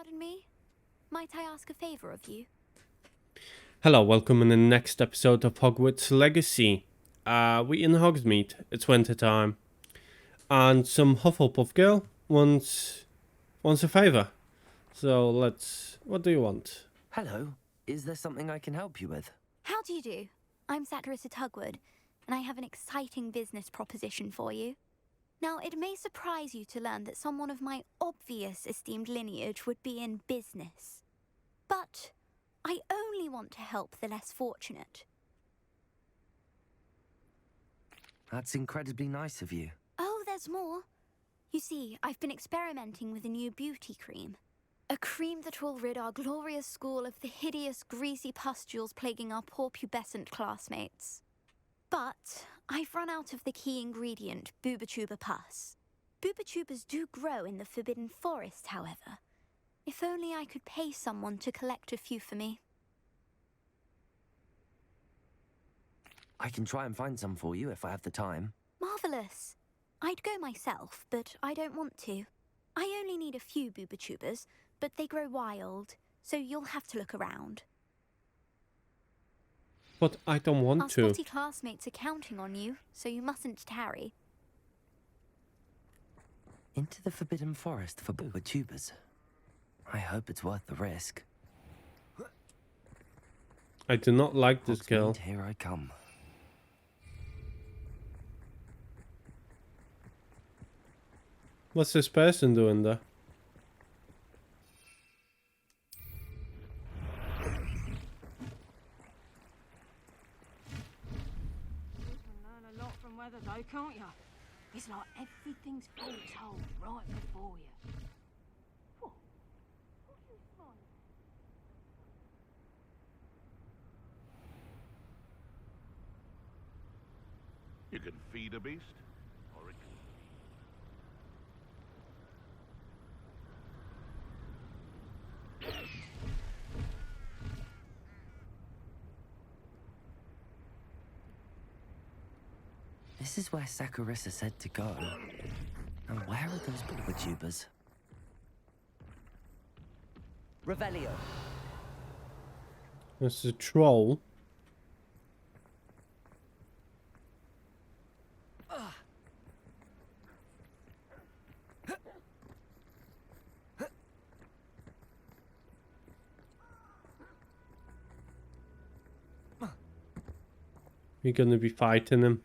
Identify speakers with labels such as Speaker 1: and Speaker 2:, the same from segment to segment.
Speaker 1: Pardon me? Might I ask a favor of you?
Speaker 2: Hello, welcome in the next episode of Hogwarts Legacy. We in Hogsmeade, it's winter time. And some Hufflepuff girl wants a favour. So what do you want?
Speaker 3: Hello. Is there something I can help you with?
Speaker 1: How do you do? I'm Satirissa Tugwood, and I have an exciting business proposition for you. Now, it may surprise you to learn that someone of my obvious esteemed lineage would be in business. But I only want to help the less fortunate.
Speaker 3: That's incredibly nice of you.
Speaker 1: Oh, there's more. You see, I've been experimenting with a new beauty cream. A cream that will rid our glorious school of the hideous, greasy pustules plaguing our poor pubescent classmates. But I've run out of the key ingredient, booba-tuba pus. Booba-tubas do grow in the Forbidden Forest, however. If only I could pay someone to collect a few for me.
Speaker 3: I can try and find some for you if I have the time.
Speaker 1: Marvellous. I'd go myself, but I don't want to. I only need a few booba-tubas, but they grow wild, so you'll have to look around.
Speaker 2: But I don't want
Speaker 1: Our
Speaker 2: to.
Speaker 1: spotty classmates are counting on you, so you mustn't tarry.
Speaker 3: Into the Forbidden Forest for booba-tubas. I hope it's worth the risk.
Speaker 2: I do not like this girl.
Speaker 3: Hogsmeade, here I come.
Speaker 2: What's this person doing there?
Speaker 4: You can learn a lot from weather though, can't you? It's like everything's foretold right before you. What? What do you find?
Speaker 5: You can feed a beast, or it can...
Speaker 3: This is where Satirissa said to go. Now where are those booba-tubas? Revelio.
Speaker 2: This is a troll. We're gonna be fighting him.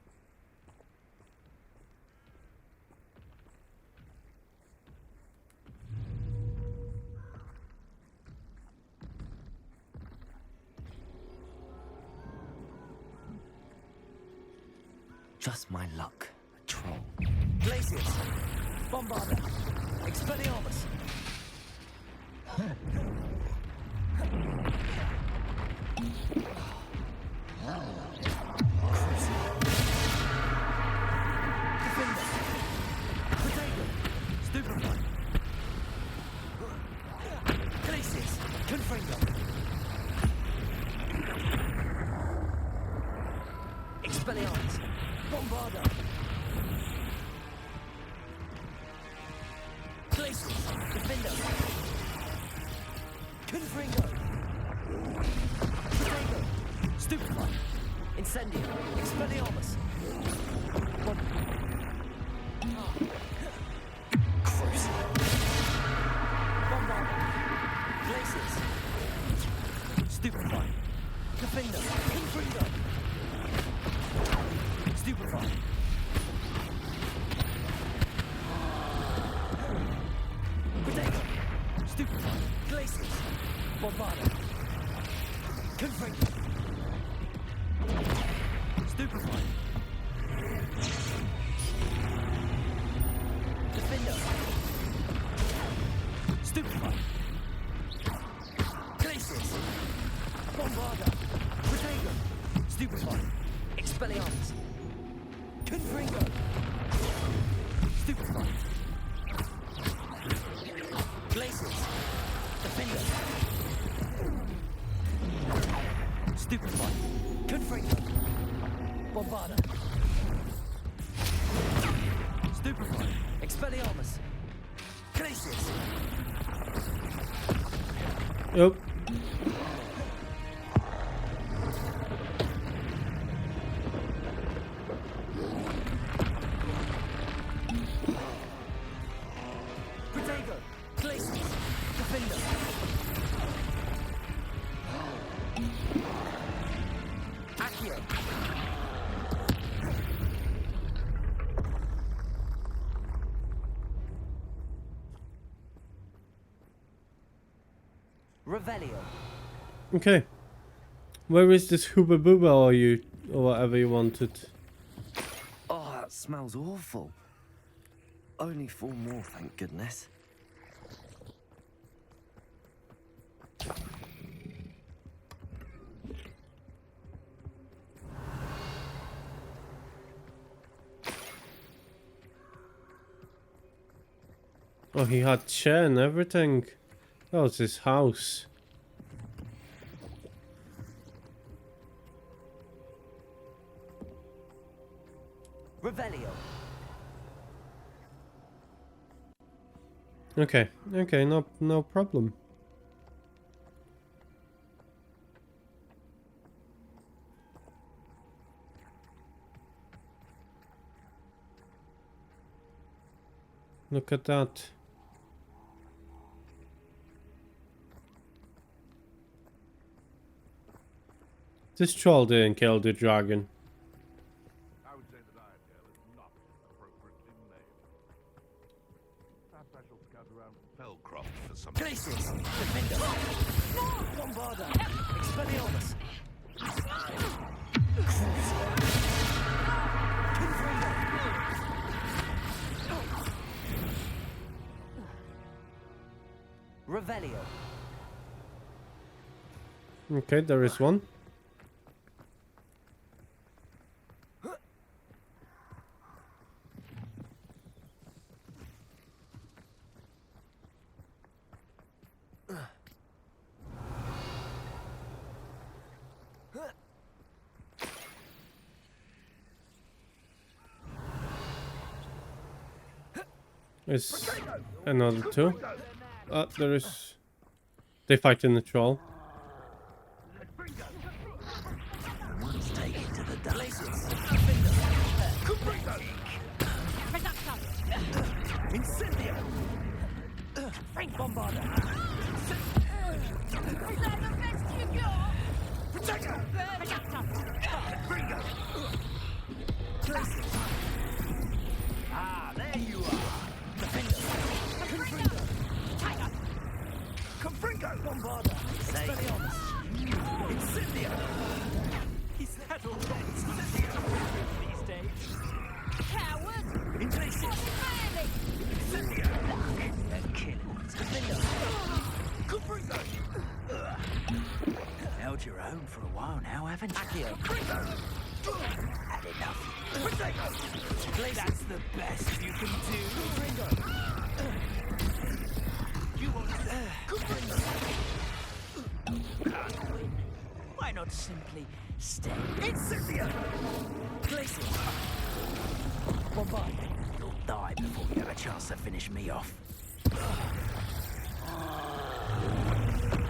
Speaker 3: Just my luck. A troll. Glaciers! Bombarda! Expelliarmus! Defender! Potato! Stupefy! Glaciers! Confringo! Expelliarmus! Bombarda! Glaciers! Defender! Confringo! Potato! Stupefy! Incendio! Expelliarmus! Cruise! Bombarda! Glaciers! Stupefy! Defender! Confringo! Stupefy! Potato! Stupefy! Glaciers! Bombarda! Confringo! Stupefy! Defender! Stupefy! Glaciers! Bombarda! Potato! Stupefy! Expelliarmus! Confringo! Stupefy! Glaciers! Defender! Stupefy! Confringo! Bombarda! Stupefy! Expelliarmus! Glaciers!
Speaker 2: Oh.
Speaker 3: Protego! Glacius! Defender! Accio! Revelio.
Speaker 2: Okay. Where is this Hooba Booba or whatever you wanted?
Speaker 3: Oh, that smells awful. Only 4 more, thank goodness.
Speaker 2: Oh, he had chair and everything. That was his house.
Speaker 3: Revelio.
Speaker 2: Okay, no problem. Look at that. This troll didn't kill the dragon.
Speaker 5: I would say that Iredale is not appropriately named. Perhaps I shall scout around Fellcroft for some...
Speaker 3: Glacius! Defender! Bombarda! Expelliarmus! Revelio.
Speaker 2: Okay, there is one. There's another 2. There is... They fight in the troll.
Speaker 3: One's taken to the Glacius! Incendio! Frank Bombarda!
Speaker 4: Is that the best you got?
Speaker 3: Protego!
Speaker 4: Bringo!
Speaker 3: Glacius! Ah, there you are! Defender! Confringo!
Speaker 4: Tiger!
Speaker 3: Confringo! Bombarda! Expelliarmus! Incendio! Is that all right? Incendio! These days!
Speaker 4: Coward!
Speaker 3: Glacius!
Speaker 4: Manly!
Speaker 3: Incendio! They're killing. Defender! Confringo!
Speaker 6: Held your own for a while now, haven't you?
Speaker 3: Accio!
Speaker 6: Had enough.
Speaker 3: Protego!
Speaker 6: That's the best you can do.
Speaker 3: Confringo!
Speaker 6: You want
Speaker 3: Confringo!
Speaker 6: Why not simply stay?
Speaker 3: Incendio! Glacius! Bombard!
Speaker 6: You'll die before you have a chance to finish me off.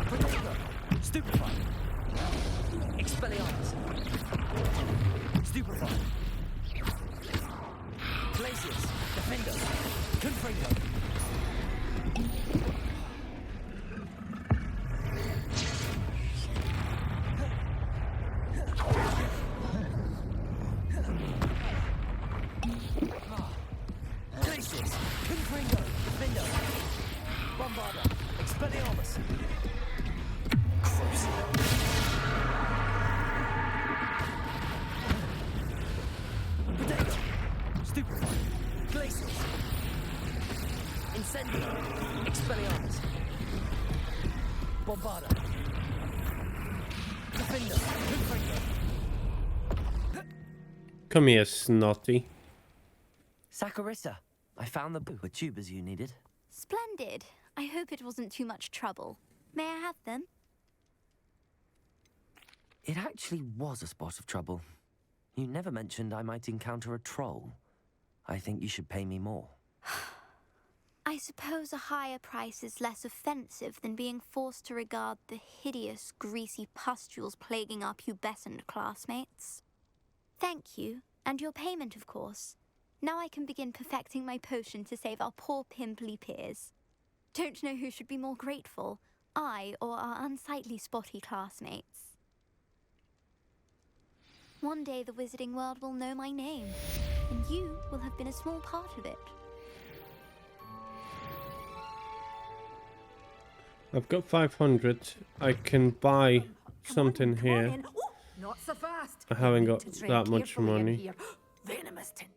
Speaker 3: Protego! Stupefy! Expelliarmus! Stupefy! Glacius! Defender! Confringo! Glacius! Confringo! Defender! Bombarda! Expelliarmus! Potato! Stupefy! Glacius! Incendio! Expelliarmus! Bombarda! Defender! Confringo!
Speaker 2: Come here, Snotty.
Speaker 3: Saccharissa, I found the tubers you needed.
Speaker 1: Splendid. I hope it wasn't too much trouble. May I have them?
Speaker 3: It actually was a spot of trouble. You never mentioned I might encounter a troll. I think you should pay me more.
Speaker 1: I suppose a higher price is less offensive than being forced to regard the hideous, greasy pustules plaguing our pubescent classmates. Thank you, and your payment, of course. Now I can begin perfecting my potion to save our poor pimply peers. Don't know who should be more grateful, I or our unsightly spotty classmates. One day the wizarding world will know my name, and you will have been a small part of it.
Speaker 2: I've got 500. I can buy something
Speaker 7: Come on
Speaker 2: here.
Speaker 7: in. Ooh, not so fast.
Speaker 2: I haven't
Speaker 7: You need
Speaker 2: got
Speaker 7: to tread
Speaker 2: that much
Speaker 7: carefully in
Speaker 2: money.
Speaker 7: here. Venomous tentacle.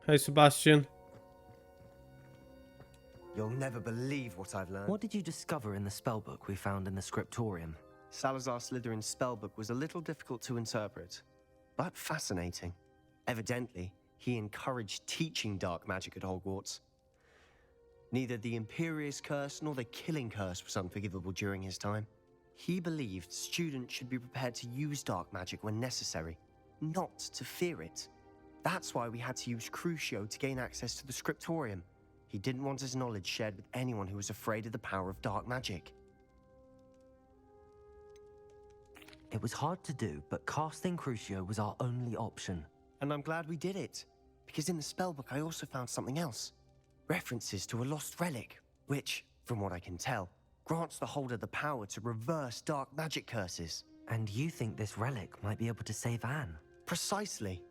Speaker 2: Hey, Sebastian.
Speaker 8: You'll never believe what I've learned.
Speaker 3: What did you discover in the spellbook we found in the scriptorium?
Speaker 8: Salazar Slytherin's spellbook was a little difficult to interpret, but fascinating. Evidently, he encouraged teaching dark magic at Hogwarts. Neither the Imperious Curse nor the Killing Curse was unforgivable during his time. He believed students should be prepared to use dark magic when necessary, not to fear it. That's why we had to use Crucio to gain access to the scriptorium. He didn't want his knowledge shared with anyone who was afraid of the power of dark magic.
Speaker 3: It was hard to do, but casting Crucio was our only option.
Speaker 8: And I'm glad we did it, because in the spellbook I also found something else. References to a lost relic, which, from what I can tell, grants the holder the power to reverse dark magic curses.
Speaker 3: And you think this relic might be able to save Anne?
Speaker 8: Precisely.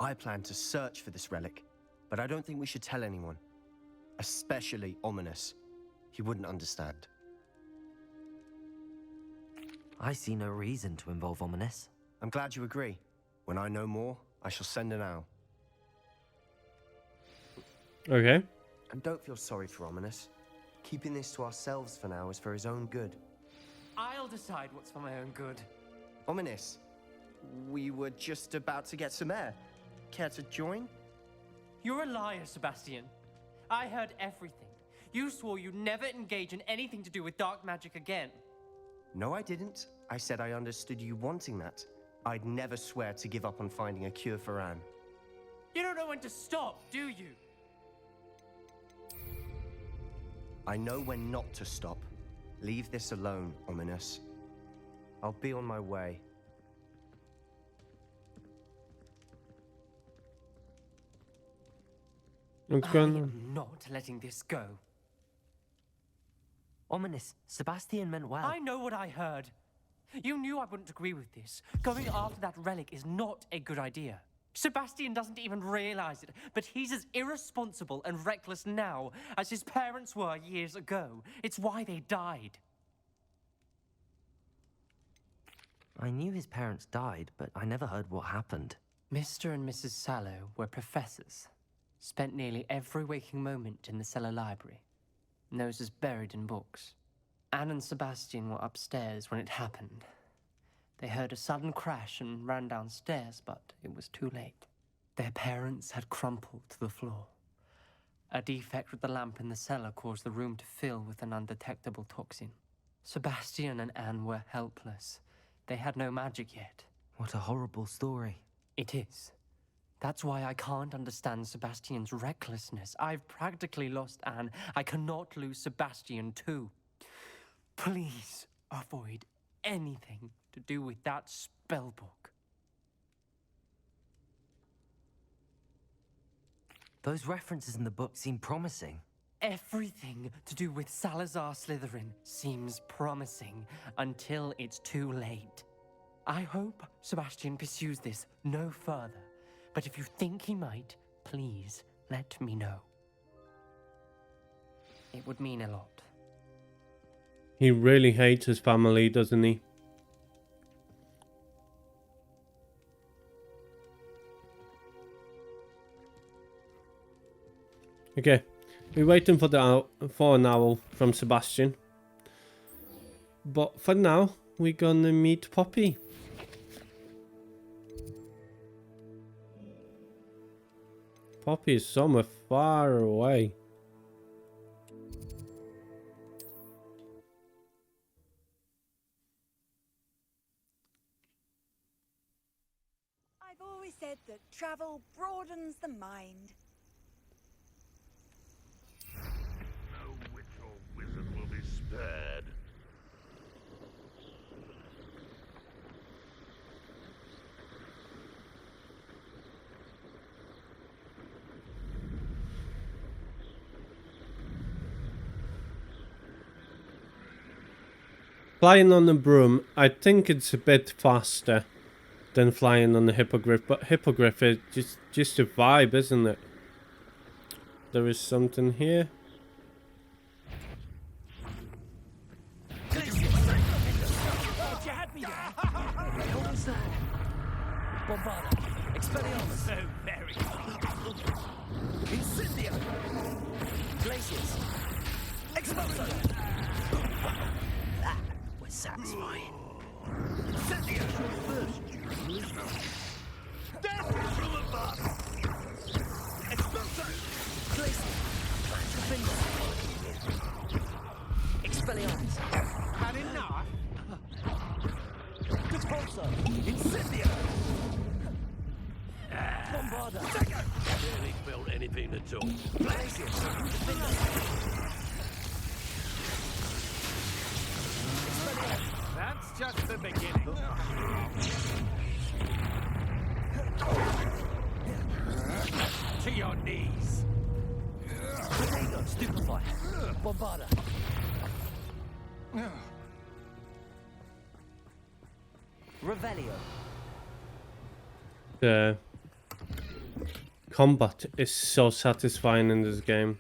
Speaker 8: I plan to search for this relic, but I don't think we should tell anyone. Especially Ominous. He wouldn't understand.
Speaker 3: I see no reason to involve Ominous.
Speaker 8: I'm glad you agree. When I know more, I shall send an owl.
Speaker 2: Okay.
Speaker 8: And don't feel sorry for Ominous. Keeping this to ourselves for now is for his own good.
Speaker 9: I'll decide what's for my own good.
Speaker 8: Ominous, we were just about to get some air. Care to join?
Speaker 9: You're a liar, Sebastian. I heard everything. You swore you'd never engage in anything to do with dark magic again.
Speaker 8: No, I didn't. I said I understood you wanting that. I'd never swear to give up on finding a cure for Anne.
Speaker 9: You don't know when to stop, do you?
Speaker 8: I know when not to stop. Leave this alone, Ominous. I'll be on my way.
Speaker 2: What's
Speaker 9: I
Speaker 2: going on?
Speaker 9: am not letting this go.
Speaker 3: Ominous, Sebastian meant well.
Speaker 9: I know what I heard. You knew I wouldn't agree with this. Going after that relic is not a good idea. Sebastian doesn't even realize it, but he's as irresponsible and reckless now as his parents were years ago. It's why they died.
Speaker 3: I knew his parents died, but I never heard what happened.
Speaker 9: Mr. and Mrs. Sallow were professors. Spent nearly every waking moment in the cellar library. Noses buried in books. Anne and Sebastian were upstairs when it happened. They heard a sudden crash and ran downstairs, but it was too late. Their parents had crumpled to the floor. A defect with the lamp in the cellar caused the room to fill with an undetectable toxin. Sebastian and Anne were helpless. They had no magic yet.
Speaker 3: What a horrible story.
Speaker 9: It is. That's why I can't understand Sebastian's recklessness. I've practically lost Anne. I cannot lose Sebastian too. Please avoid anything to do with that spellbook.
Speaker 3: Those references in the book seem promising.
Speaker 9: Everything to do with Salazar Slytherin seems promising until it's too late. I hope Sebastian pursues this no further. But if you think he might, please let me know. It would mean a lot.
Speaker 2: He really hates his family, doesn't he? Okay, we're waiting for an owl from Sebastian. But for now, we're gonna meet Poppy. Poppy is somewhere far away.
Speaker 7: I've always said that travel broadens the mind.
Speaker 2: Flying on a broom, I think it's a bit faster than flying on the hippogriff, but hippogriff is just a vibe, isn't it? There is something here.
Speaker 6: You had me there. What was that? Bombarda. Expelliarmus. So very Incendio. Glaciers. Expulso. That was satisfying. Incendio. Death from above. Expulso. Glacier. Plant your finger. Expelliarmus. Had enough. Expulso. Incendio. Bombarda.
Speaker 10: Barely felt anything at all.
Speaker 6: Glaciers.
Speaker 10: That's just the beginning. To your knees.
Speaker 6: Tornado. Stupefy. Bombarda. Revelio.
Speaker 2: The combat is so satisfying in this game.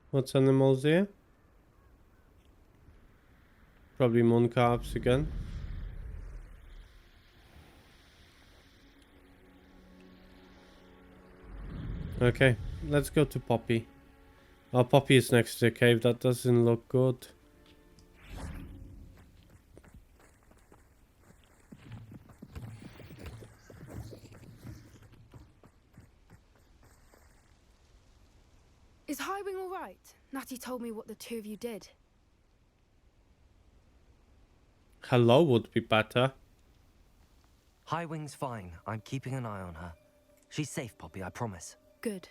Speaker 2: What's animals here? Probably mooncalves again. Okay, let's go to Poppy. Oh, Poppy is next to the cave. That doesn't look good.
Speaker 11: Is Highwing all right? Natty told me what the two of you did.
Speaker 2: Hello would be better.
Speaker 3: Highwing's fine. I'm keeping an eye on her. She's safe, Poppy, I promise.
Speaker 11: Good.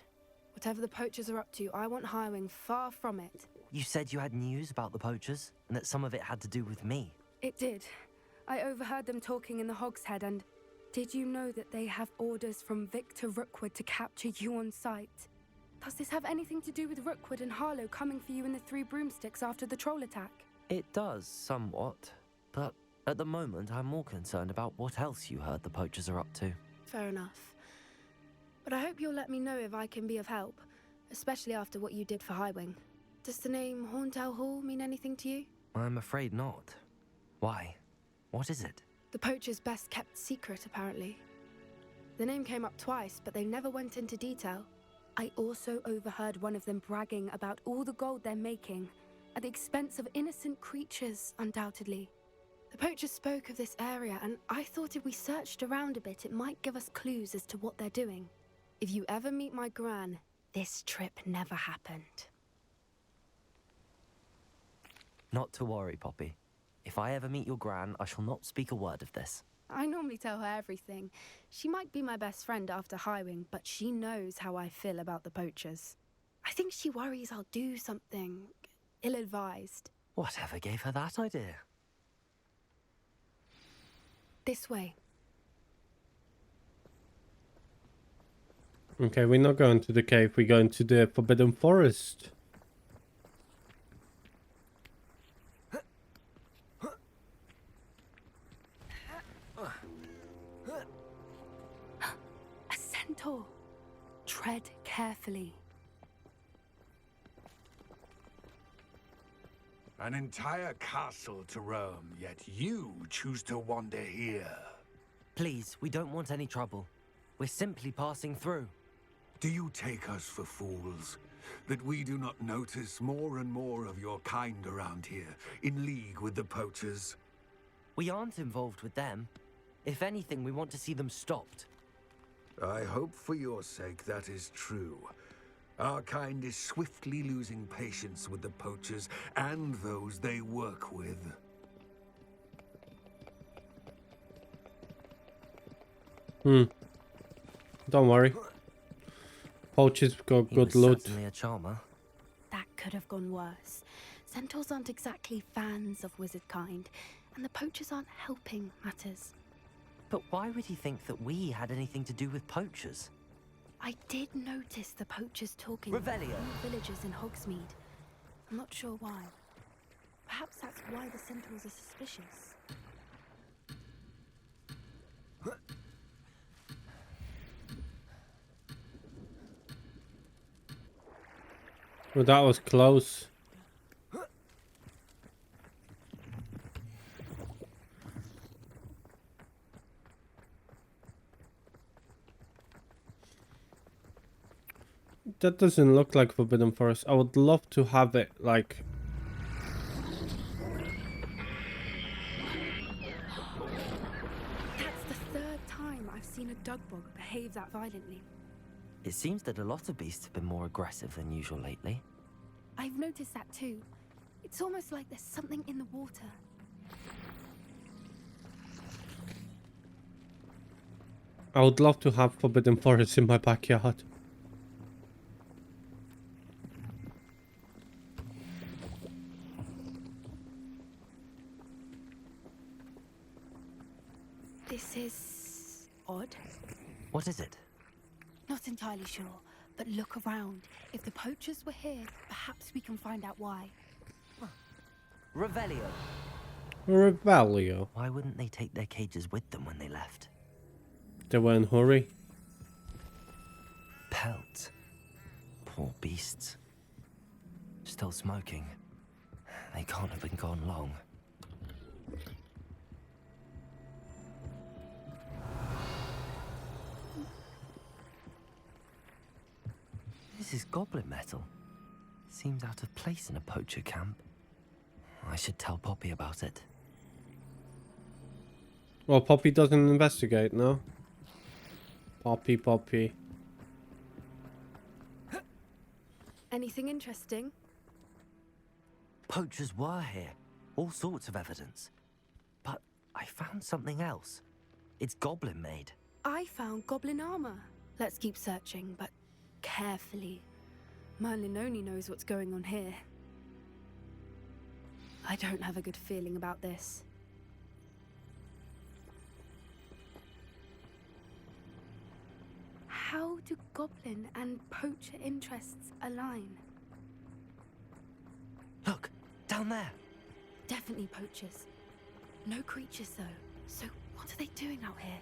Speaker 11: Whatever the poachers are up to, I want Highwing far from it.
Speaker 3: You said you had news about the poachers, and that some of it had to do with me.
Speaker 11: It did. I overheard them talking in the Hogshead, and did you know that they have orders from Victor Rookwood to capture you on sight? Does this have anything to do with Rookwood and Harlow coming for you in the Three Broomsticks after the troll attack?
Speaker 3: It does, somewhat. But at the moment, I'm more concerned about what else you heard the poachers are up to.
Speaker 11: Fair enough. But I hope you'll let me know if I can be of help, especially after what you did for Highwing. Does the name Horntail Hall mean anything to you?
Speaker 3: I'm afraid not. Why? What is it?
Speaker 11: The poacher's best kept secret, apparently. The name came up twice, but they never went into detail. I also overheard one of them bragging about all the gold they're making, at the expense of innocent creatures, undoubtedly. The poachers spoke of this area, and I thought if we searched around a bit, it might give us clues as to what they're doing. If you ever meet my gran, this trip never happened.
Speaker 3: Not to worry, Poppy. If I ever meet your gran, I shall not speak a word of this.
Speaker 11: I normally tell her everything. She might be my best friend after Highwing, but she knows how I feel about the poachers. I think she worries I'll do something ill-advised.
Speaker 3: Whatever gave her that idea?
Speaker 11: This way.
Speaker 2: Okay, we're not going to the cave. We're going to the Forbidden Forest.
Speaker 11: A centaur. Tread carefully.
Speaker 5: An entire castle to roam, yet you choose to wander here.
Speaker 3: Please, we don't want any trouble. We're simply passing through.
Speaker 5: Do you take us for fools? That we do not notice more and more of your kind around here, in league with the poachers?
Speaker 3: We aren't involved with them. If anything, we want to see them stopped.
Speaker 5: I hope for your sake that is true. Our kind is swiftly losing patience with the poachers and those they work with.
Speaker 2: Don't worry. Poachers got good
Speaker 3: He was
Speaker 2: loot.
Speaker 3: certainly a charmer.
Speaker 11: That could have gone worse. Centaurs aren't exactly fans of wizard kind, and the poachers aren't helping matters.
Speaker 3: But why would he think that we had anything to do with poachers?
Speaker 11: I did notice the poachers talking
Speaker 3: Revelio.
Speaker 11: with the villagers in Hogsmeade. I'm not sure why. Perhaps that's why the Centaurs are suspicious.
Speaker 2: Well, that was close. That doesn't look like Forbidden Forest. I would love to have it like...
Speaker 11: That's the third time I've seen a dugbog behave that violently.
Speaker 3: It seems that a lot of beasts have been more aggressive than usual lately.
Speaker 11: I've noticed that too. It's almost like there's something in the water.
Speaker 2: I would love to have Forbidden Forest in my backyard.
Speaker 11: This is odd.
Speaker 3: What is it?
Speaker 11: Not entirely sure, but look around. If the poachers were here, perhaps we can find out why.
Speaker 3: Revelio.
Speaker 2: Revelio.
Speaker 3: Why wouldn't they take their cages with them when they left?
Speaker 2: They were in a hurry.
Speaker 3: Pelt. Poor beasts. Still smoking. They can't have been gone long. This is goblin metal. Seems out of place in a poacher camp. I should tell Poppy about it.
Speaker 2: Well, Poppy doesn't investigate, no? Poppy.
Speaker 11: Anything interesting?
Speaker 3: Poachers were here. All sorts of evidence. But I found something else. It's goblin made.
Speaker 11: I found goblin armor. Let's keep searching, but carefully. Merlin only knows what's going on here. I don't have a good feeling about this. How do goblin and poacher interests align?
Speaker 3: Look, down there.
Speaker 11: Definitely poachers. No creatures though. So what are they doing out here?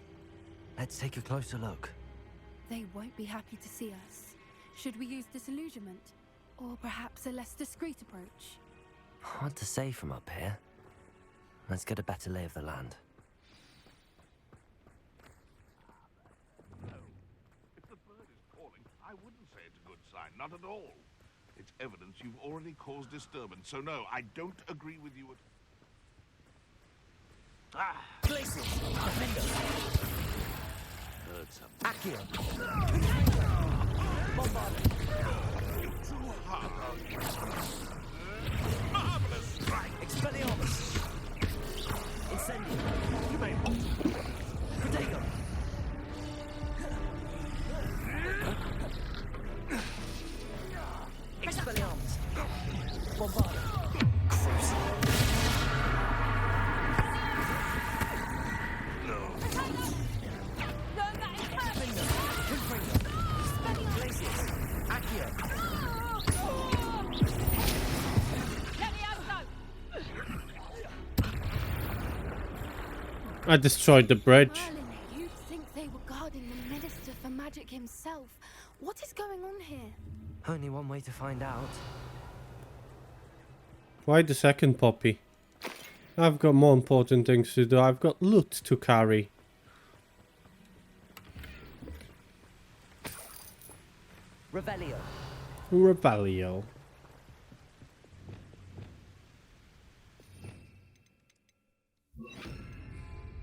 Speaker 3: Let's take a closer look.
Speaker 11: They won't be happy to see us. Should we use disillusionment? Or perhaps a less discreet approach?
Speaker 3: Hard to say from up here. Let's get a better lay of the land.
Speaker 12: No. If the bird is calling, I wouldn't say it's a good sign. Not at all. It's evidence you've already caused disturbance. So no, I don't agree with you at... Ah!
Speaker 6: Places! Defender!
Speaker 12: Heard something.
Speaker 6: Accio! Bombard!
Speaker 12: Too hard. Marvelous strike!
Speaker 6: Expelliarmus! Incendio!
Speaker 12: You may hold.
Speaker 6: Protego! Expelliarmus! Bombard!
Speaker 2: I destroyed the bridge.
Speaker 11: Merlin, you'd think they were guarding the Minister for Magic himself. What is going on here?
Speaker 3: Only one way to find out.
Speaker 2: Why the second Poppy? I've got more important things to do. I've got loot to carry.
Speaker 3: Revelio.
Speaker 2: Revelio.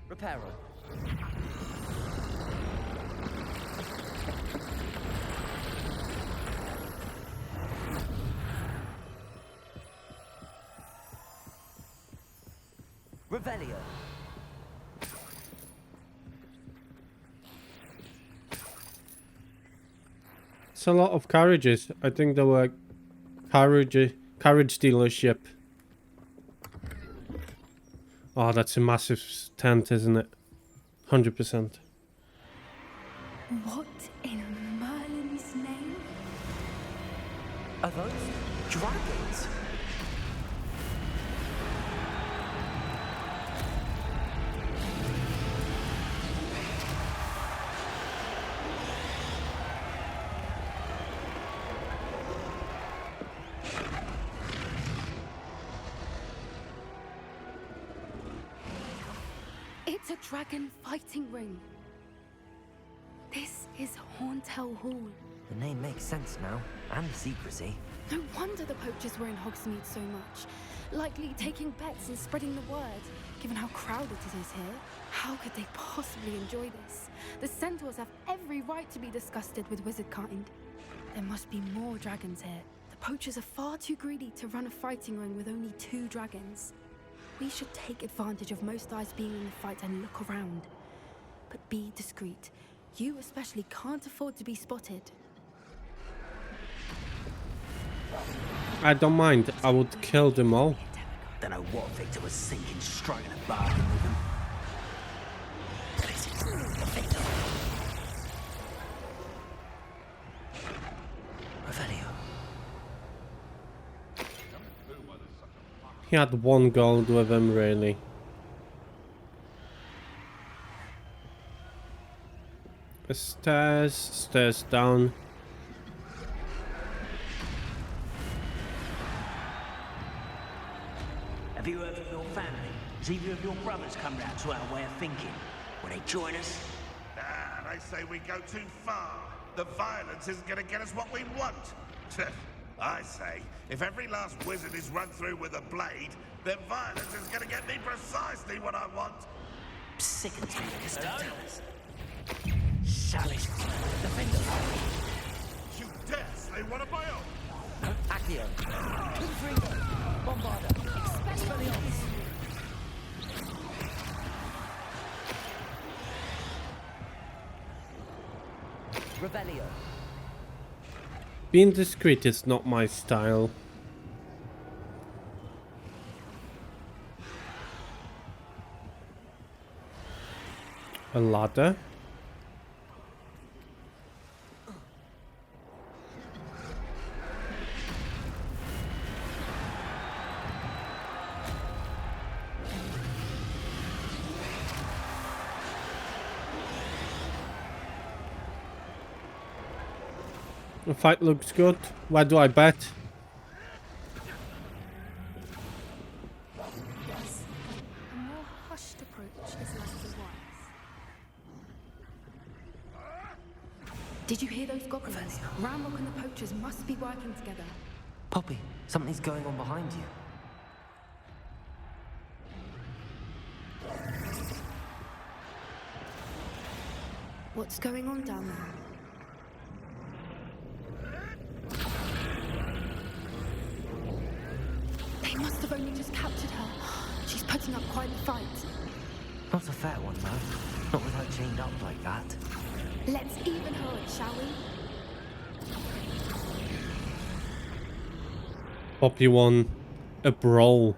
Speaker 3: Reparo. Revelio.
Speaker 2: It's a lot of carriages. I think there were Carriage dealership. Oh, that's a massive tent, isn't it? 100%.
Speaker 11: What in Merlin's name?
Speaker 3: Are those dragons?
Speaker 11: It's a dragon fighting ring. This is Horntail Hall.
Speaker 3: The name makes sense now, and the secrecy.
Speaker 11: No wonder the poachers were in Hogsmeade so much. Likely taking bets and spreading the word, given how crowded it is here. How could they possibly enjoy this? The centaurs have every right to be disgusted with wizard kind. There must be more dragons here. The poachers are far too greedy to run a fighting ring with only 2 dragons. We should take advantage of most eyes being in the fight and look around. But be discreet. You especially can't afford to be spotted.
Speaker 2: I don't mind. I would kill them all.
Speaker 6: Don't know what Victor was thinking, striking a bargain with him. This is Victor. Revelio.
Speaker 2: He had 1 gold with him, really. Stairs down.
Speaker 6: Have you heard from your family? Has either of your brothers come round to our way of thinking? Will they join us?
Speaker 12: Ah, they say we go too far. The violence isn't going to get us what we want. I say, if every last wizard is run through with a blade, then violence is going to get me precisely what I want.
Speaker 6: Sickens me, Mr. Dallas. Chalice. Defender.
Speaker 12: You dare say one of my own?
Speaker 6: Accio. Confringo. Bombarda. Expelliarmus. Revelio.
Speaker 2: Being discreet is not my style. A ladder. The fight looks good. Where do I bet?
Speaker 11: Yes. A more hushed approach is less than wise. Did you hear those goblins? Ramrock and the poachers must be working together.
Speaker 3: Poppy, something's going on behind you.
Speaker 11: What's going on down there? They must have only just captured her. She's putting up quite a fight.
Speaker 3: Not a fair one, though. Not with her chained up like that.
Speaker 11: Let's even her up, shall we?
Speaker 2: Poppy won a brawl.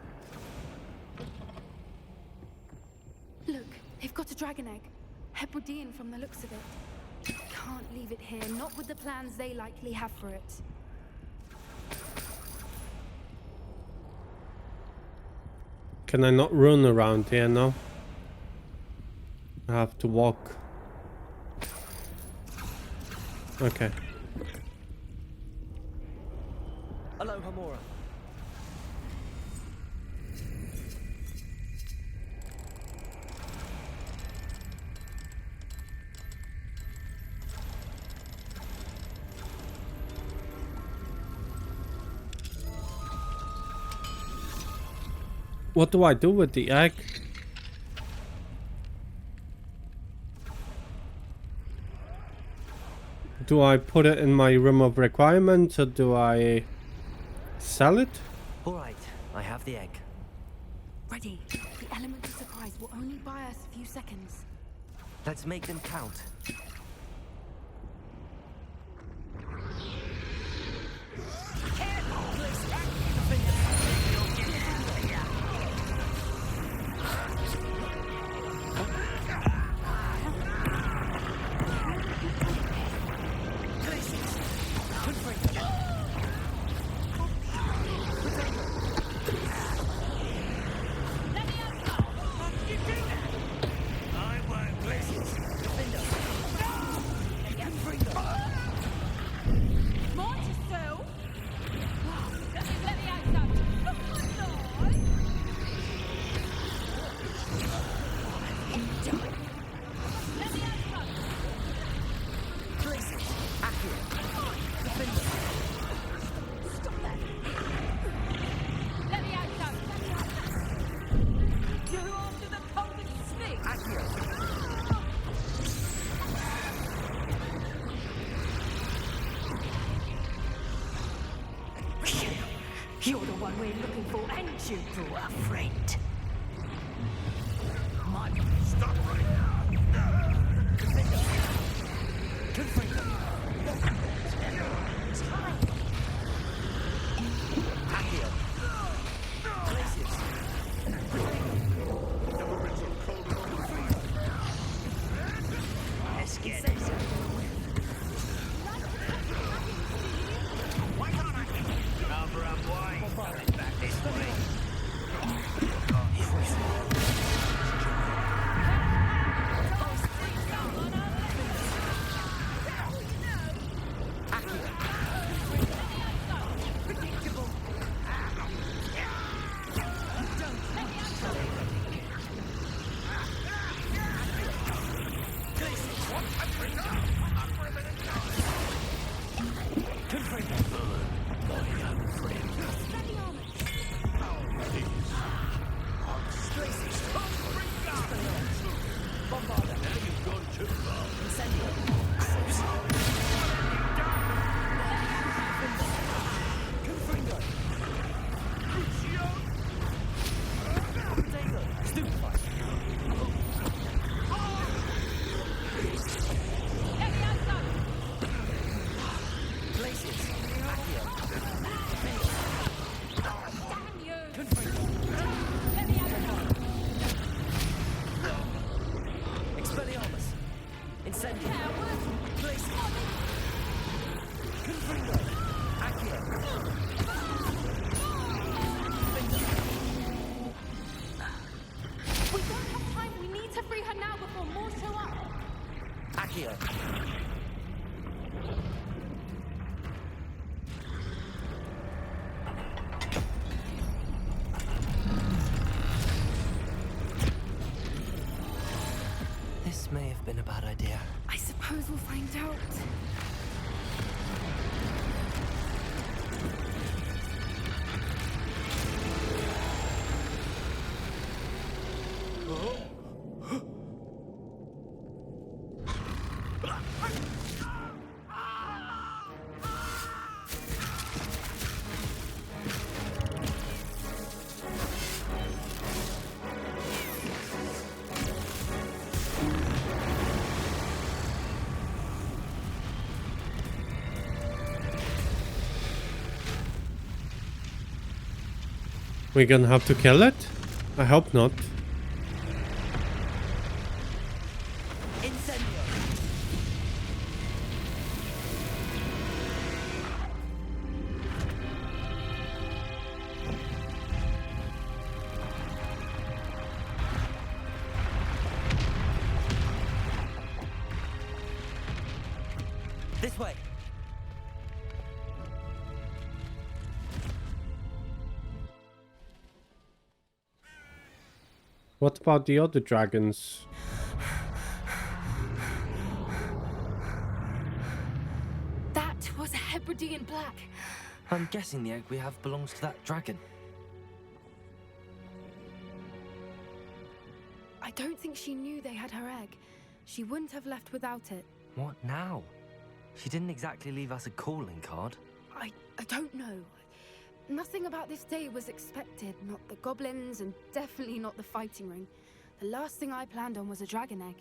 Speaker 11: Look, they've got a dragon egg. Hebridean from the looks of it. Can't leave it here, not with the plans they likely have for it.
Speaker 2: Can I not run around here now? I have to walk. Okay.
Speaker 3: Hello, Hamura.
Speaker 2: What do I do with the egg? Do I put it in my room of requirements or do I sell it?
Speaker 3: All right, I have the egg.
Speaker 11: Ready. The element of surprise will only buy us a few seconds.
Speaker 3: Let's make them count.
Speaker 6: Careful!
Speaker 7: one we're looking for, and you brought a friend.
Speaker 12: Stop right now!
Speaker 6: Accio. Glacius.
Speaker 7: Let's get this.
Speaker 10: Cover up wide. Coming back this way.
Speaker 11: We don't have time. We need to free her now before more show up.
Speaker 6: Accio.
Speaker 3: This may have been a bad idea.
Speaker 11: I suppose we'll find out.
Speaker 2: We're gonna have to kill it? I hope not.
Speaker 6: Incendio. This way.
Speaker 2: What about the other dragons?
Speaker 11: That was a Hebridean black.
Speaker 3: I'm guessing the egg we have belongs to that dragon.
Speaker 11: I don't think she knew they had her egg. She wouldn't have left without it.
Speaker 3: What now? She didn't exactly leave us a calling card.
Speaker 11: I don't know. Nothing about this day was expected. Not the goblins, and definitely not the fighting ring. The last thing I planned on was a dragon egg.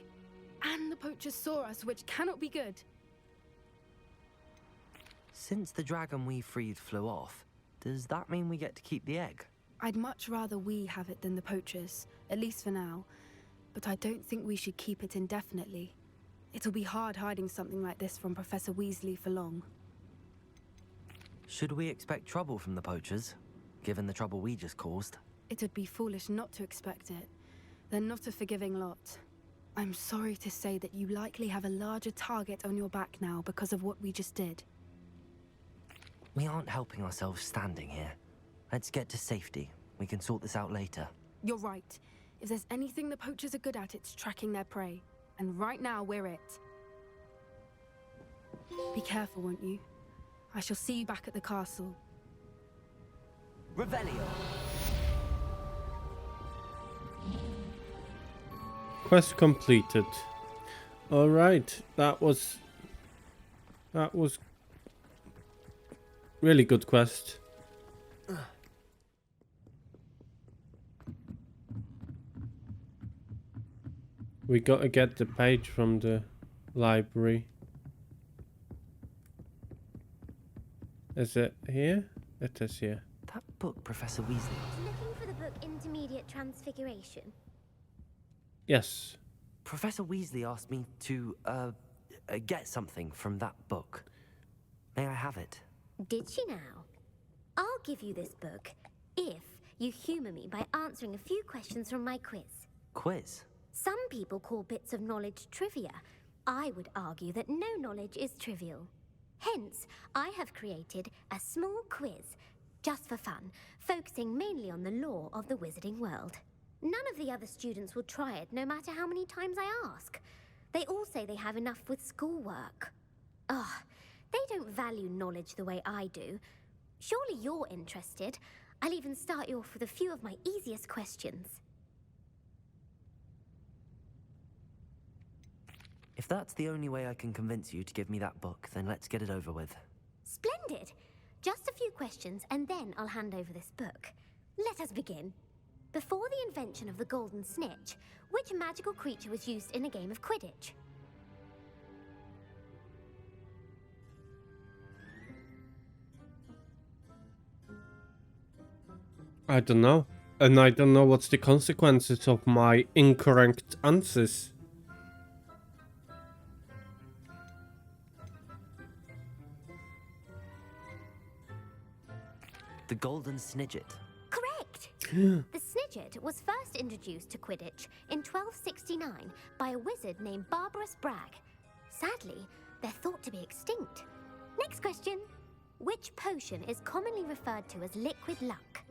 Speaker 11: And the poachers saw us, which cannot be good.
Speaker 3: Since the dragon we freed flew off, does that mean we get to keep the egg?
Speaker 11: I'd much rather we have it than the poachers, at least for now. But I don't think we should keep it indefinitely. It'll be hard hiding something like this from Professor Weasley for long.
Speaker 3: Should we expect trouble from the poachers, given the trouble we just caused?
Speaker 11: It would be foolish not to expect it. They're not a forgiving lot. I'm sorry to say that you likely have a larger target on your back now because of what we just did.
Speaker 3: We aren't helping ourselves standing here. Let's get to safety. We can sort this out later.
Speaker 11: You're right. If there's anything the poachers are good at, it's tracking their prey. And right now, we're it. Be careful, won't you? I shall see you back at the castle.
Speaker 6: Revelio.
Speaker 2: Quest completed. Alright, that was really good quest. We gotta get the page from the library. Is it here? It is here.
Speaker 3: That book, Professor Weasley.
Speaker 13: Looking for the book Intermediate Transfiguration?
Speaker 2: Yes.
Speaker 3: Professor Weasley asked me to, get something from that book. May I have it?
Speaker 13: Did she now? I'll give you this book if you humour me by answering a few questions from my quiz.
Speaker 3: Quiz?
Speaker 13: Some people call bits of knowledge trivia. I would argue that no knowledge is trivial. Hence, I have created a small quiz, just for fun, focusing mainly on the lore of the wizarding world. None of the other students will try it, no matter how many times I ask. They all say they have enough with schoolwork. They don't value knowledge the way I do. Surely you're interested. I'll even start you off with a few of my easiest questions.
Speaker 3: If that's the only way I can convince you to give me that book, then let's get it over with.
Speaker 13: Splendid! Just a few questions, and then I'll hand over this book. Let us begin. Before the invention of the golden snitch, which magical creature was used in a game of Quidditch?
Speaker 2: I don't know. And I don't know what's the consequences of my incorrect answers.
Speaker 3: The Golden Snidget.
Speaker 13: Correct! The Snidget was first introduced to Quidditch in 1269 by a wizard named Barbarous Bragg. Sadly, they're thought to be extinct. Next question. Which potion is commonly referred to as liquid luck?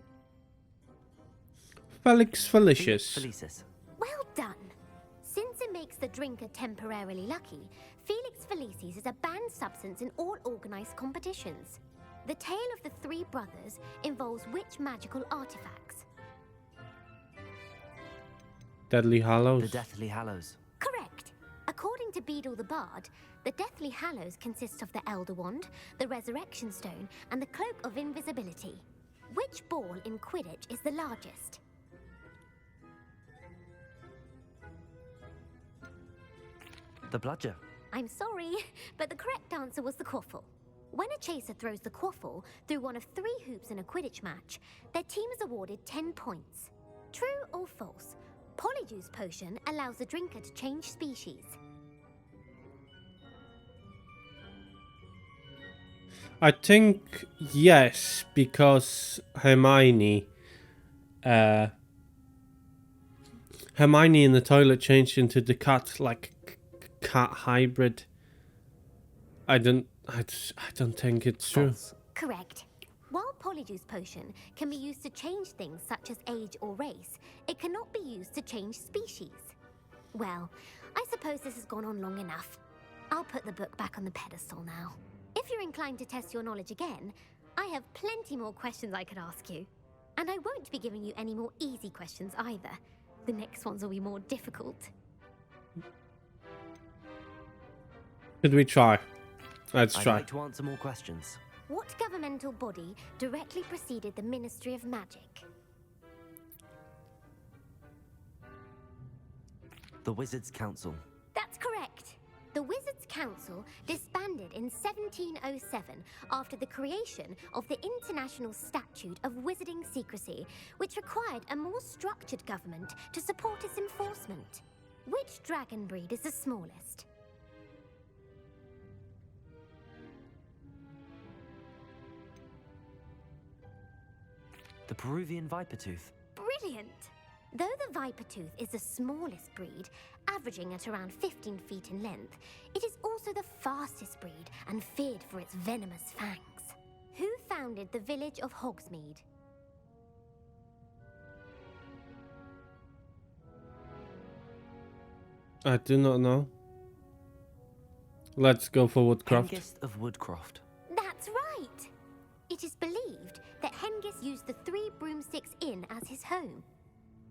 Speaker 2: Felix Felicius.
Speaker 3: Felicis.
Speaker 13: Well done! Since it makes the drinker temporarily lucky, Felix Felicis is a banned substance in all organised competitions. The tale of the three brothers involves which magical artifacts?
Speaker 2: Deathly Hallows.
Speaker 3: The Deathly Hallows.
Speaker 13: Correct. According to Beedle the Bard, the Deathly Hallows consists of the Elder Wand, the Resurrection Stone, and the Cloak of Invisibility. Which ball in Quidditch is the largest?
Speaker 3: The Bludger.
Speaker 13: I'm sorry, but the correct answer was the quaffle. When a chaser throws the quaffle through one of 3 hoops in a Quidditch match, their team is awarded 10 points. True or false? Polyjuice potion allows the drinker to change species.
Speaker 2: I think yes, because Hermione in the toilet changed into the cat, like cat hybrid. I don't think it's true.
Speaker 13: Correct. While Polyjuice potion can be used to change things such as age or race, it cannot be used to change species. Well, I suppose this has gone on long enough. I'll put the book back on the pedestal now. If you're inclined to test your knowledge again, I have plenty more questions I could ask you. And I won't be giving you any more easy questions either. The next ones will be more difficult.
Speaker 2: Should we try? Let's
Speaker 3: I'd
Speaker 2: try.
Speaker 3: like to answer more questions.
Speaker 13: What governmental body directly preceded the Ministry of Magic?
Speaker 3: The Wizards' Council.
Speaker 13: That's correct. The Wizards' Council disbanded in 1707 after the creation of the International Statute of Wizarding Secrecy, which required a more structured government to support its enforcement. Which dragon breed is the smallest?
Speaker 3: The Peruvian Vipertooth.
Speaker 13: Brilliant! Though the Vipertooth is the smallest breed, averaging at around 15 feet in length, it is also the fastest breed and feared for its venomous fangs. Who founded the village of Hogsmeade?
Speaker 2: I do not know. Let's go for Woodcroft.
Speaker 3: Hengist of Woodcroft.
Speaker 13: That's right! It is believed that Hengist used the 3 broomsticks inn as his home.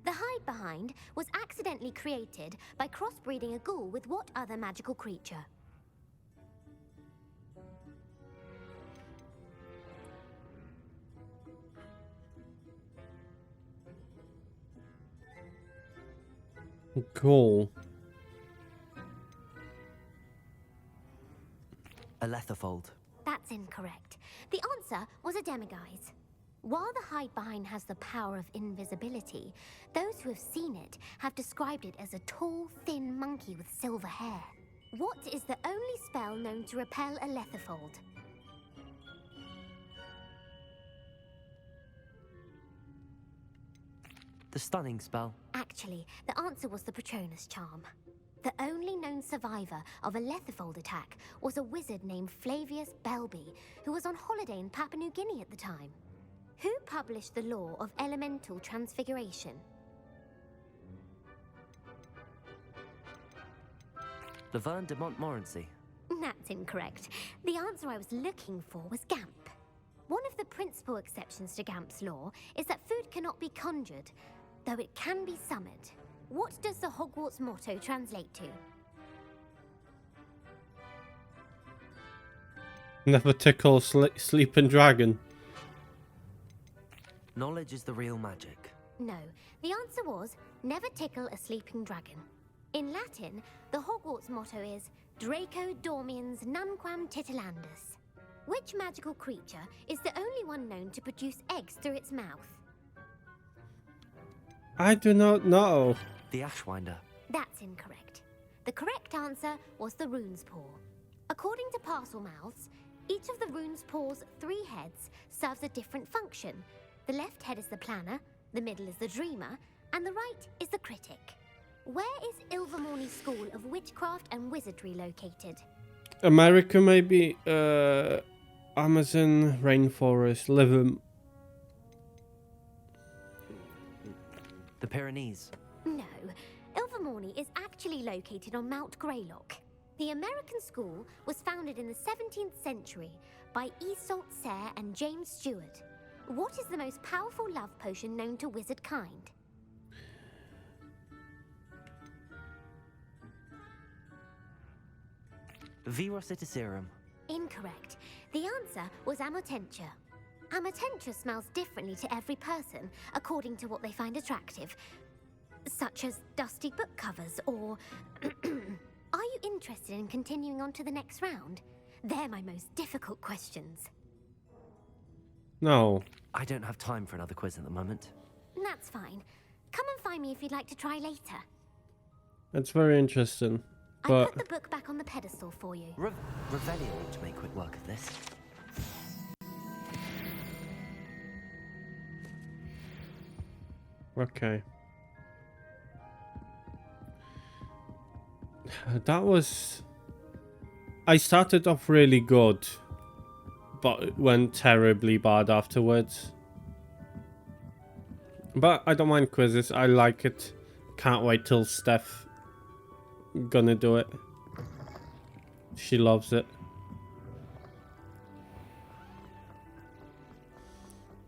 Speaker 13: The hide behind was accidentally created by crossbreeding a ghoul with what other magical creature?
Speaker 2: Cool.
Speaker 3: A letterfold.
Speaker 13: That's incorrect. The answer was a demiguise. While the hide behind has the power of invisibility, those who have seen it have described it as a tall, thin monkey with silver hair. What is the only spell known to repel a letterfold?
Speaker 3: The stunning spell.
Speaker 13: Actually, the answer was the Patronus charm. The only known survivor of a letterfold attack was a wizard named Flavius Belby, who was on holiday in Papua New Guinea at the time. Who published the law of elemental transfiguration?
Speaker 3: Laverne de Montmorency.
Speaker 13: That's incorrect. The answer I was looking for was Gamp. One of the principal exceptions to Gamp's law is that food cannot be conjured, though it can be summoned. What does the Hogwarts motto translate to?
Speaker 2: Never tickle sleeping dragon.
Speaker 3: Knowledge is the real magic.
Speaker 13: No, the answer was never tickle a sleeping dragon. In Latin, the Hogwarts motto is Draco dormiens nunquam titilandus. Which magical creature is the only one known to produce eggs through its mouth?
Speaker 2: I do not know.
Speaker 3: The Ashwinder.
Speaker 13: That's incorrect. The correct answer was the rune's paw. According to parcel mouths, each of the rune's paw's 3 heads serves a different function. The left head is the planner, the middle is the dreamer, and the right is the critic. Where is Ilvermorny School of Witchcraft and Wizardry located?
Speaker 2: America, maybe. Amazon rainforest.
Speaker 3: The Pyrenees.
Speaker 13: No, Ilvermorny is actually located on Mount Greylock. The American school was founded in the 17th century by Iseult Sayre and James Stewart. What is the most powerful love potion known to wizard kind?
Speaker 3: Virositiserum.
Speaker 13: Incorrect. The answer was Amotentia. Amotentia smells differently to every person, according to what they find attractive, such as dusty book covers or... Are you interested in continuing on to the next round? They're my most difficult questions.
Speaker 2: No.
Speaker 3: I don't have time for another quiz at the moment.
Speaker 13: That's fine. Come and find me if you'd like to try later.
Speaker 2: That's very interesting.
Speaker 13: I
Speaker 2: But
Speaker 13: put the book back on the pedestal for you.
Speaker 3: Revelio ought to make quick work of this.
Speaker 2: okay. That was... I started off really good, but it went terribly bad afterwards. But I don't mind quizzes. I like it. Can't wait till Steph gonna do it. She loves it.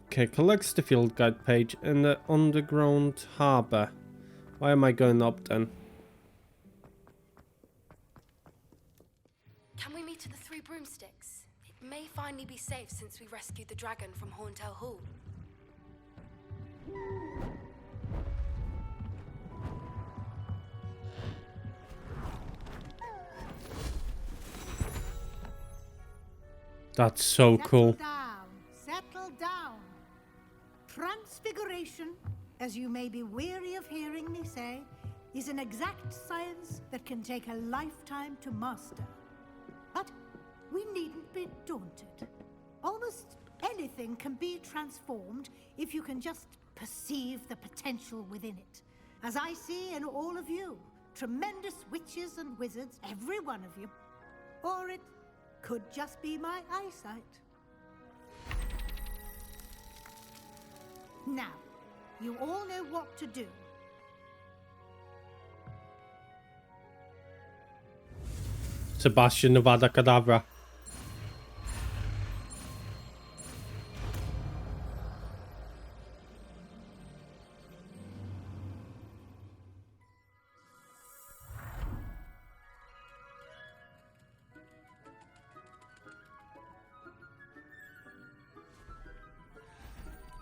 Speaker 2: Okay, collects the field guide page in the underground harbour. Why am I going up then?
Speaker 11: Can we meet at the 3 broomsticks? It may finally be safe since we rescued the dragon from Horntail Hall.
Speaker 2: That's so cool.
Speaker 14: Settle down. Transfiguration, as you may be weary of hearing me say, is an exact science that can take a lifetime to master. But we needn't be daunted. Almost anything can be transformed if you can just perceive the potential within it. As I see in all of you, tremendous witches and wizards, every one of you. Or it could just be my eyesight. Now, you all know what to do.
Speaker 2: Sebastian Nevada Cadabra.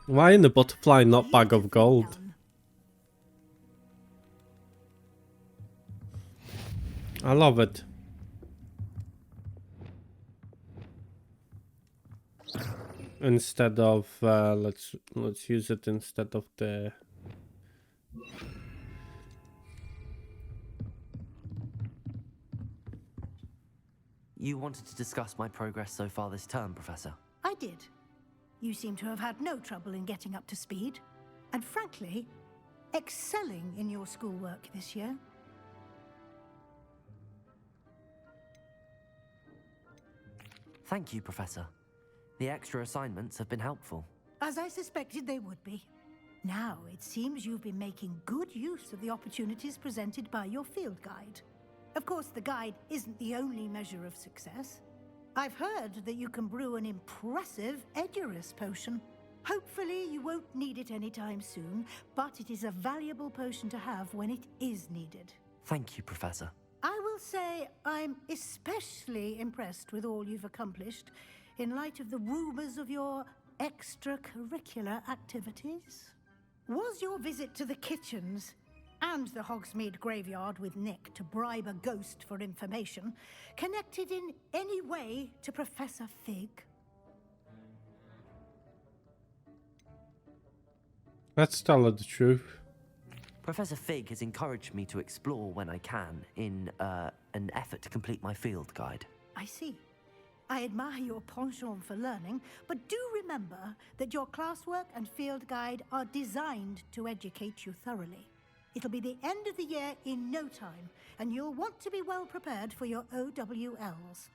Speaker 2: Why in the butterfly not bag of gold? I love it. instead of let's use it instead of the
Speaker 3: You wanted to discuss my progress so far this term, Professor?
Speaker 14: I did. You seem to have had no trouble in getting up to speed, and frankly, excelling in your schoolwork this year.
Speaker 3: Thank you, Professor. The extra assignments have been helpful.
Speaker 14: As I suspected they would be. Now, it seems you've been making good use of the opportunities presented by your field guide. Of course, the guide isn't the only measure of success. I've heard that you can brew an impressive Edurus potion. Hopefully, you won't need it anytime soon, but it is a valuable potion to have when it is needed.
Speaker 3: Thank you, Professor.
Speaker 14: I will say I'm especially impressed with all you've accomplished in light of the rumors of your extracurricular activities. Was your visit to the kitchens and the Hogsmeade graveyard with Nick to bribe a ghost for information connected in any way to Professor Fig?
Speaker 2: Let's tell her the truth.
Speaker 3: Professor Fig has encouraged me to explore when I can in an effort to complete my field guide.
Speaker 14: I see. I admire your penchant for learning, but do remember that your classwork and field guide are designed to educate you thoroughly. It'll be the end of the year in no time, and you'll want to be well prepared for your OWLs.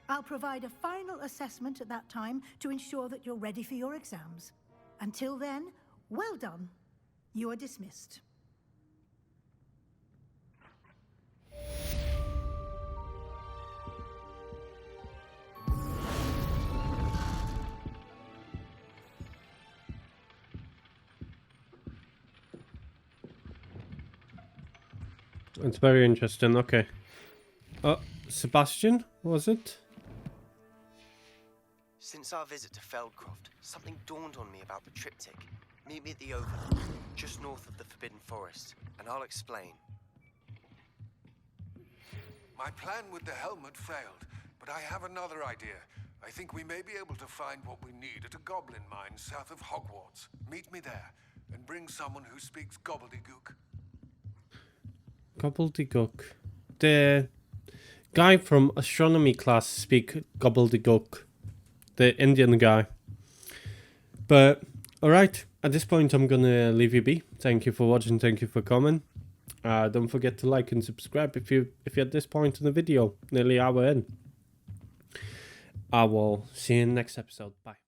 Speaker 14: I'll provide a final assessment at that time to ensure that you're ready for your exams. Until then, well done. You are dismissed.
Speaker 2: It's very interesting. Okay. Sebastian, was it?
Speaker 8: Since our visit to Feldcroft, something dawned on me about the triptych. Meet me at the Overlook, just north of the Forbidden Forest, and I'll explain.
Speaker 5: My plan with the helmet failed, but I have another idea. I think we may be able to find what we need at a goblin mine south of Hogwarts. Meet me there, and bring someone who speaks gobbledygook.
Speaker 2: Gobbledygook. The guy from astronomy class speak gobbledygook. The Indian guy. But alright, at this point I'm gonna leave you be. Thank you for watching, thank you for coming. Don't forget to like and subscribe if you're at this point in the video, nearly an hour in. I will see you in the next episode. Bye.